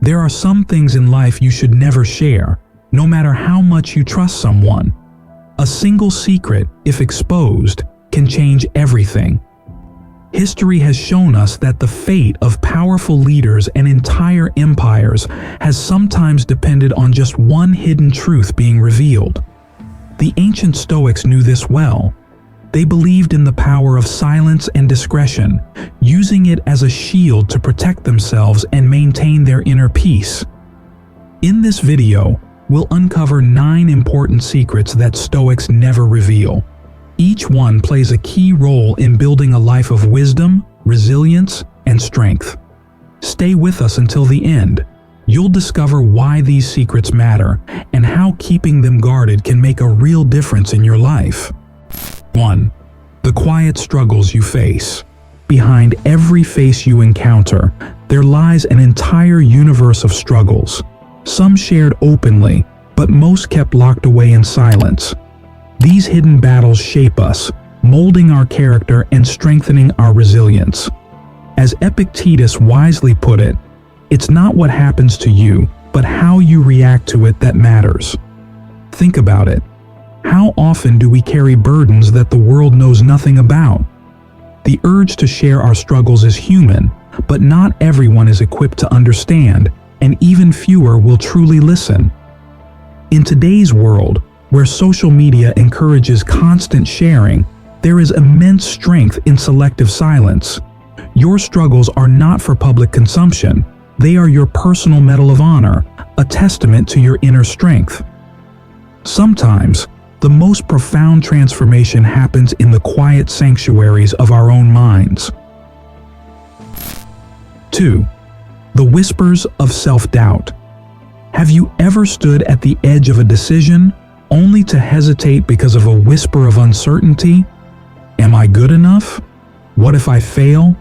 There are some things in life you should never share, no matter how much you trust someone. A single secret, if exposed, can change everything. History has shown us that the fate of powerful leaders and entire empires has sometimes depended on just one hidden truth being revealed. The ancient Stoics knew this well. They believed in the power of silence and discretion, using it as a shield to protect themselves and maintain their inner peace. In this video, we'll uncover 9 important secrets that Stoics never reveal. Each one plays a key role in building a life of wisdom, resilience, and strength. Stay with us until the end. You'll discover why these secrets matter and how keeping them guarded can make a real difference in your life. 1. The quiet struggles you face. Behind every face you encounter, there lies an entire universe of struggles. Some shared openly, but most kept locked away in silence. These hidden battles shape us, molding our character and strengthening our resilience. As Epictetus wisely put it, it's not what happens to you, but how you react to it that matters. Think about it. How often do we carry burdens that the world knows nothing about? The urge to share our struggles is human, but not everyone is equipped to understand, and even fewer will truly listen. In today's world, where social media encourages constant sharing, there is immense strength in selective silence. Your struggles are not for public consumption. They are your personal medal of honor, a testament to your inner strength. Sometimes, the most profound transformation happens in the quiet sanctuaries of our own minds. 2. The whispers of self-doubt. Have you ever stood at the edge of a decision, only to hesitate because of a whisper of uncertainty? Am I good enough? What if I fail?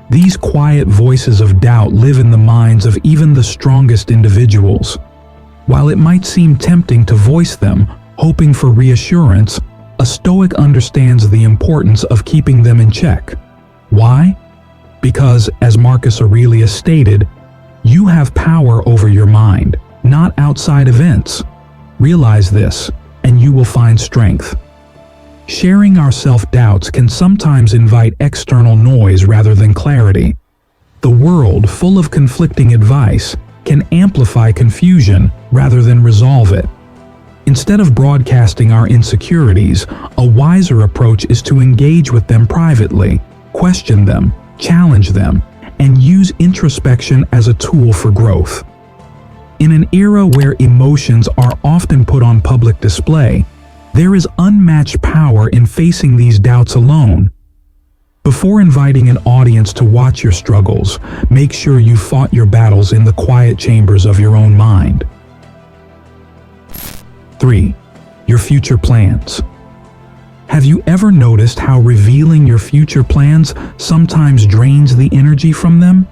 These quiet voices of doubt live in the minds of even the strongest individuals. While it might seem tempting to voice them, hoping for reassurance, a Stoic understands the importance of keeping them in check. Why? Because, as Marcus Aurelius stated, you have power over your mind, not outside events. Realize this, and you will find strength. Sharing our self-doubts can sometimes invite external noise rather than clarity. The world, full of conflicting advice, can amplify confusion rather than resolve it. Instead of broadcasting our insecurities, a wiser approach is to engage with them privately, question them, challenge them, and use introspection as a tool for growth. In an era where emotions are often put on public display, there is unmatched power in facing these doubts alone. Before inviting an audience to watch your struggles, make sure you fought your battles in the quiet chambers of your own mind. 3. Your future plans. Have you ever noticed how revealing your future plans sometimes drains the energy from them?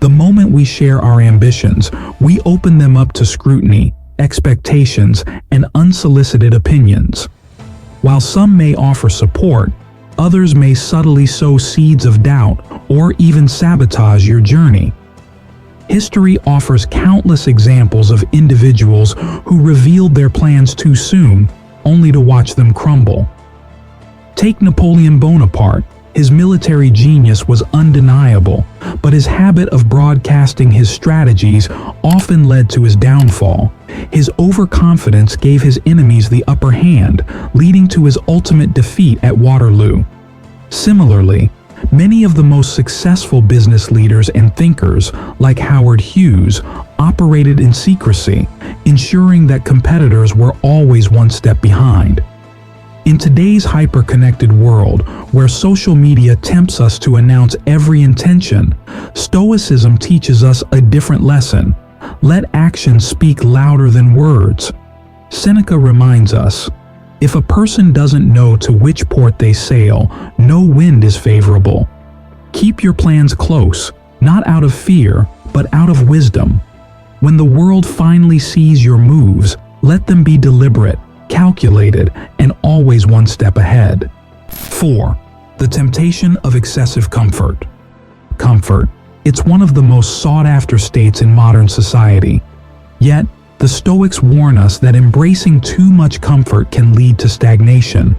The moment we share our ambitions, we open them up to scrutiny, expectations, and unsolicited opinions. While some may offer support, others may subtly sow seeds of doubt or even sabotage your journey. History offers countless examples of individuals who revealed their plans too soon, only to watch them crumble. Take Napoleon Bonaparte. His military genius was undeniable, but his habit of broadcasting his strategies often led to his downfall. His overconfidence gave his enemies the upper hand, leading to his ultimate defeat at Waterloo. Similarly, many of the most successful business leaders and thinkers, like Howard Hughes, operated in secrecy, ensuring that competitors were always one step behind. In today's hyper-connected world, where social media tempts us to announce every intention, Stoicism teaches us a different lesson. Let actions speak louder than words. Seneca reminds us, if a person doesn't know to which port they sail, no wind is favorable. Keep your plans close, not out of fear, but out of wisdom. When the world finally sees your moves, let them be deliberate, calculated, and always one step ahead. 4. The temptation of excessive comfort. Comfort, It's one of the most sought-after states in modern society. Yet, the Stoics warn us that embracing too much comfort can lead to stagnation.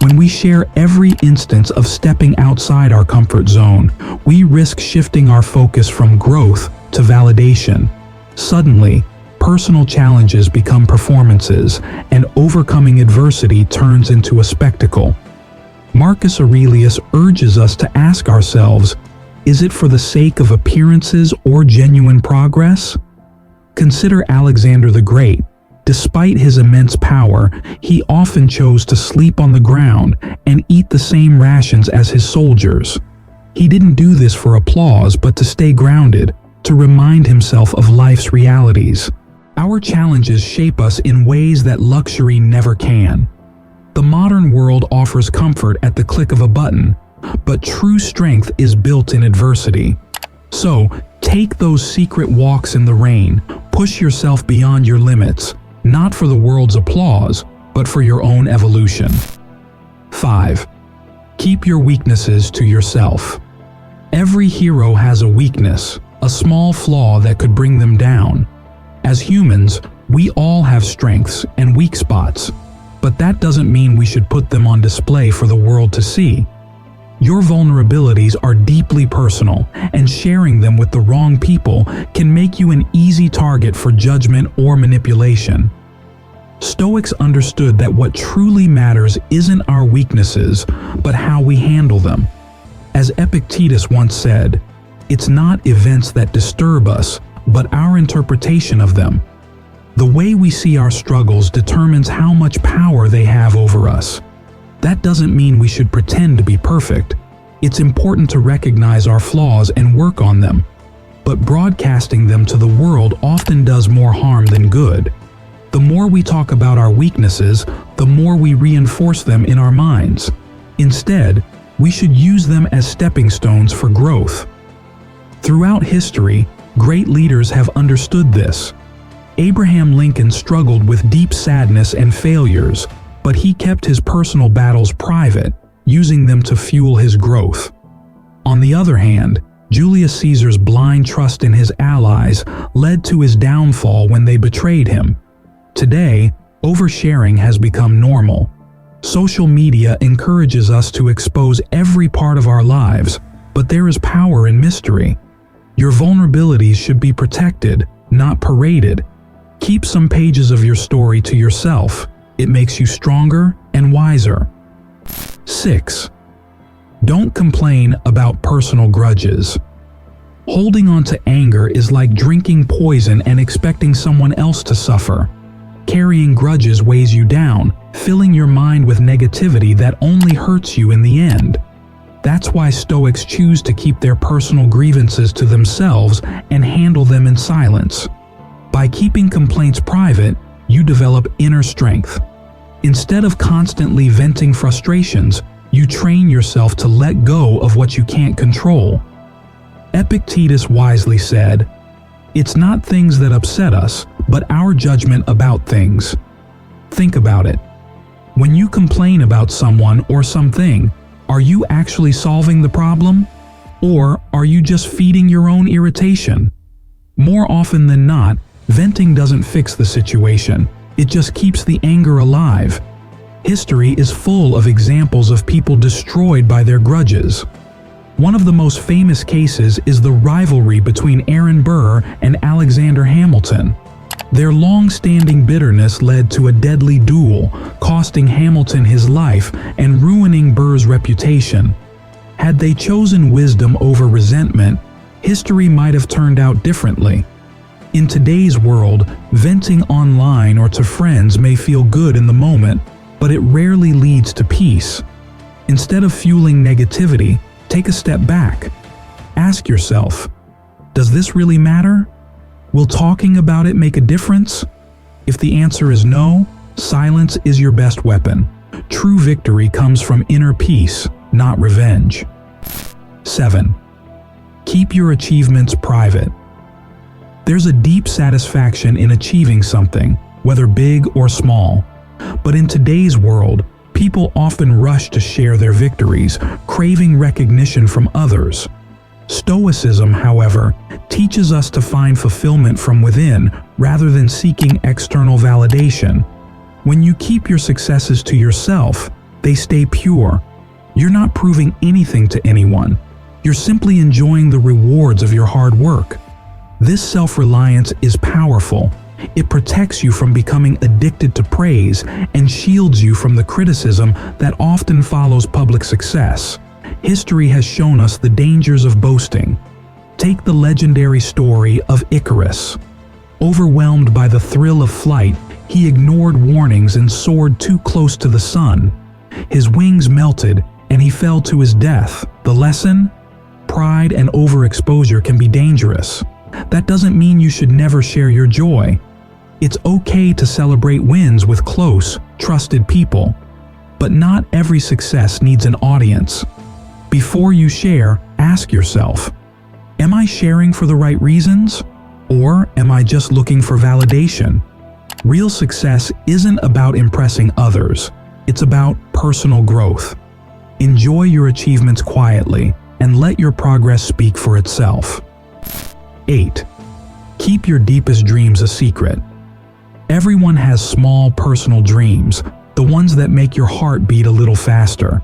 When we share every instance of stepping outside our comfort zone, we risk shifting our focus from growth to validation. Suddenly, personal challenges become performances, and overcoming adversity turns into a spectacle. Marcus Aurelius urges us to ask ourselves, is it for the sake of appearances or genuine progress? Consider Alexander the Great. Despite his immense power, he often chose to sleep on the ground and eat the same rations as his soldiers. He didn't do this for applause, but to stay grounded, to remind himself of life's realities. Our challenges shape us in ways that luxury never can. The modern world offers comfort at the click of a button, but true strength is built in adversity. So, take those secret walks in the rain, push yourself beyond your limits, not for the world's applause, but for your own evolution. 5. Keep your weaknesses to yourself. Every hero has a weakness, a small flaw that could bring them down. As humans, we all have strengths and weak spots, but that doesn't mean we should put them on display for the world to see. Your vulnerabilities are deeply personal, and sharing them with the wrong people can make you an easy target for judgment or manipulation. Stoics understood that what truly matters isn't our weaknesses, but how we handle them. As Epictetus once said, "It's not events that disturb us, but our interpretation of them." The way we see our struggles determines how much power they have over us. That doesn't mean we should pretend to be perfect. It's important to recognize our flaws and work on them. But broadcasting them to the world often does more harm than good. The more we talk about our weaknesses, the more we reinforce them in our minds. Instead, we should use them as stepping stones for growth. Throughout history, great leaders have understood this. Abraham Lincoln struggled with deep sadness and failures, but he kept his personal battles private, using them to fuel his growth. On the other hand, Julius Caesar's blind trust in his allies led to his downfall when they betrayed him. Today, oversharing has become normal. Social media encourages us to expose every part of our lives, but there is power in mystery. Your vulnerabilities should be protected, not paraded. Keep some pages of your story to yourself. It makes you stronger and wiser. 6. Don't complain about personal grudges. Holding on to anger is like drinking poison and expecting someone else to suffer. Carrying grudges weighs you down, filling your mind with negativity that only hurts you in the end. That's why Stoics choose to keep their personal grievances to themselves and handle them in silence. By keeping complaints private, you develop inner strength. Instead of constantly venting frustrations, you train yourself to let go of what you can't control. Epictetus wisely said, "It's not things that upset us, but our judgment about things." Think about it. When you complain about someone or something, are you actually solving the problem? Or are you just feeding your own irritation? More often than not, venting doesn't fix the situation. It just keeps the anger alive. History is full of examples of people destroyed by their grudges. One of the most famous cases is the rivalry between Aaron Burr and Alexander Hamilton. Their long-standing bitterness led to a deadly duel, costing Hamilton his life and ruining Burr's reputation. Had they chosen wisdom over resentment, history might have turned out differently. In today's world, venting online or to friends may feel good in the moment, but it rarely leads to peace. Instead of fueling negativity, take a step back. Ask yourself, does this really matter? Will talking about it make a difference? If the answer is no, silence is your best weapon. True victory comes from inner peace, not revenge. 7. Keep your achievements private. There's a deep satisfaction in achieving something, whether big or small. But in today's world, people often rush to share their victories, craving recognition from others. Stoicism, however, teaches us to find fulfillment from within rather than seeking external validation. When you keep your successes to yourself, they stay pure. You're not proving anything to anyone. You're simply enjoying the rewards of your hard work. This self-reliance is powerful. It protects you from becoming addicted to praise and shields you from the criticism that often follows public success. History has shown us the dangers of boasting. Take the legendary story of Icarus. Overwhelmed by the thrill of flight, he ignored warnings and soared too close to the sun. His wings melted and he fell to his death. The lesson? Pride and overexposure can be dangerous. That doesn't mean you should never share your joy. It's okay to celebrate wins with close, trusted people. But not every success needs an audience. Before you share, ask yourself, am I sharing for the right reasons? Or am I just looking for validation? Real success isn't about impressing others. It's about personal growth. Enjoy your achievements quietly and let your progress speak for itself. 8. Keep your deepest dreams a secret. Everyone has small personal dreams, the ones that make your heart beat a little faster.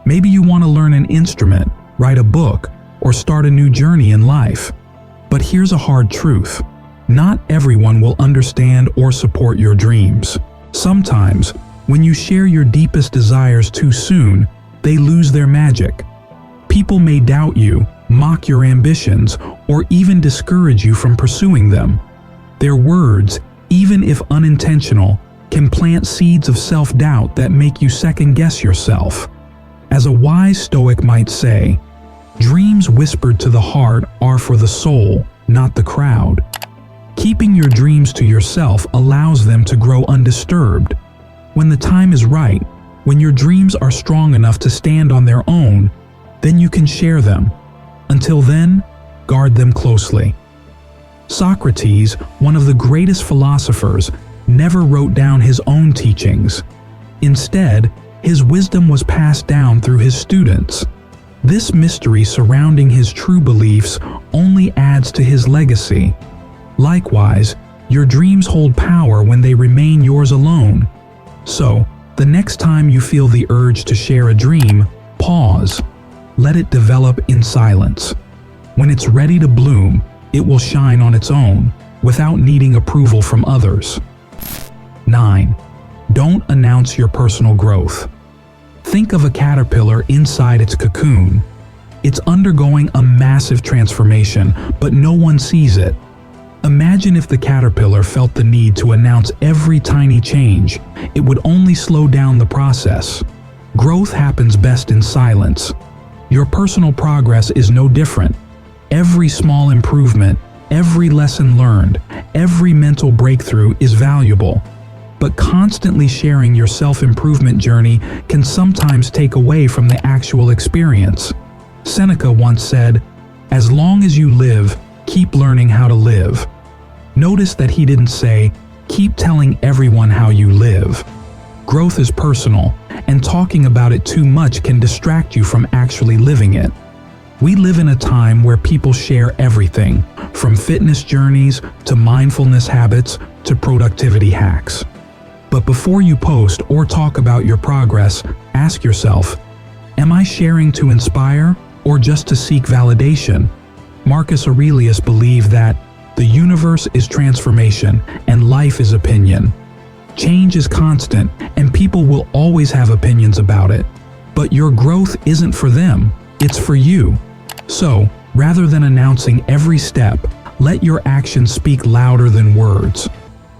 Maybe you want to learn an instrument, write a book, or start a new journey in life. But here's a hard truth. Not everyone will understand or support your dreams. Sometimes, when you share your deepest desires too soon, they lose their magic. People may doubt you, mock your ambitions, or even discourage you from pursuing them. Their words, even if unintentional, can plant seeds of self-doubt that make you second-guess yourself. As a wise Stoic might say, dreams whispered to the heart are for the soul, not the crowd. Keeping your dreams to yourself allows them to grow undisturbed. When the time is right, when your dreams are strong enough to stand on their own, then you can share them. Until then, guard them closely. Socrates, one of the greatest philosophers, never wrote down his own teachings. Instead, his wisdom was passed down through his students. This mystery surrounding his true beliefs only adds to his legacy. Likewise, your dreams hold power when they remain yours alone. So, the next time you feel the urge to share a dream, pause. Let it develop in silence. When it's ready to bloom, it will shine on its own, without needing approval from others. 9. Don't announce your personal growth. Think of a caterpillar inside its cocoon. It's undergoing a massive transformation, but no one sees it. Imagine if the caterpillar felt the need to announce every tiny change. It would only slow down the process. Growth happens best in silence. Your personal progress is no different. Every small improvement, every lesson learned, every mental breakthrough is valuable. But constantly sharing your self-improvement journey can sometimes take away from the actual experience. Seneca once said, "As long as you live, keep learning how to live." Notice that he didn't say, "Keep telling everyone how you live." Growth is personal, and talking about it too much can distract you from actually living it. We live in a time where people share everything, from fitness journeys to mindfulness habits to productivity hacks. But before you post or talk about your progress, ask yourself, am I sharing to inspire or just to seek validation? Marcus Aurelius believed that the universe is transformation and life is opinion. Change is constant and people will always have opinions about it. But your growth isn't for them, it's for you. So, rather than announcing every step, let your actions speak louder than words.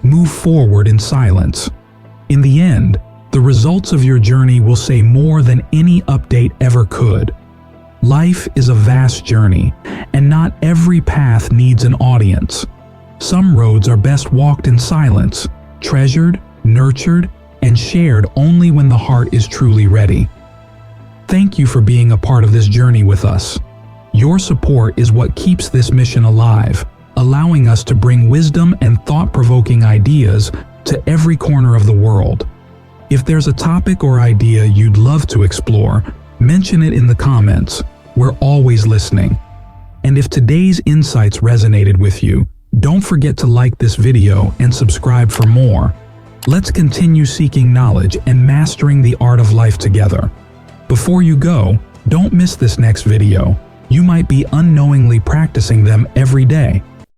Move forward in silence. In the end, the results of your journey will say more than any update ever could. Life is a vast journey, and not every path needs an audience. Some roads are best walked in silence, treasured, nurtured, and shared only when the heart is truly ready. Thank you for being a part of this journey with us. Your support is what keeps this mission alive, allowing us to bring wisdom and thought-provoking ideas to every corner of the world. If there's a topic or idea you'd love to explore, mention it in the comments. We're always listening. And if today's insights resonated with you, don't forget to like this video and subscribe for more. Let's continue seeking knowledge and mastering the art of life together. Before you go, don't miss this next video. You might be unknowingly practicing them every day.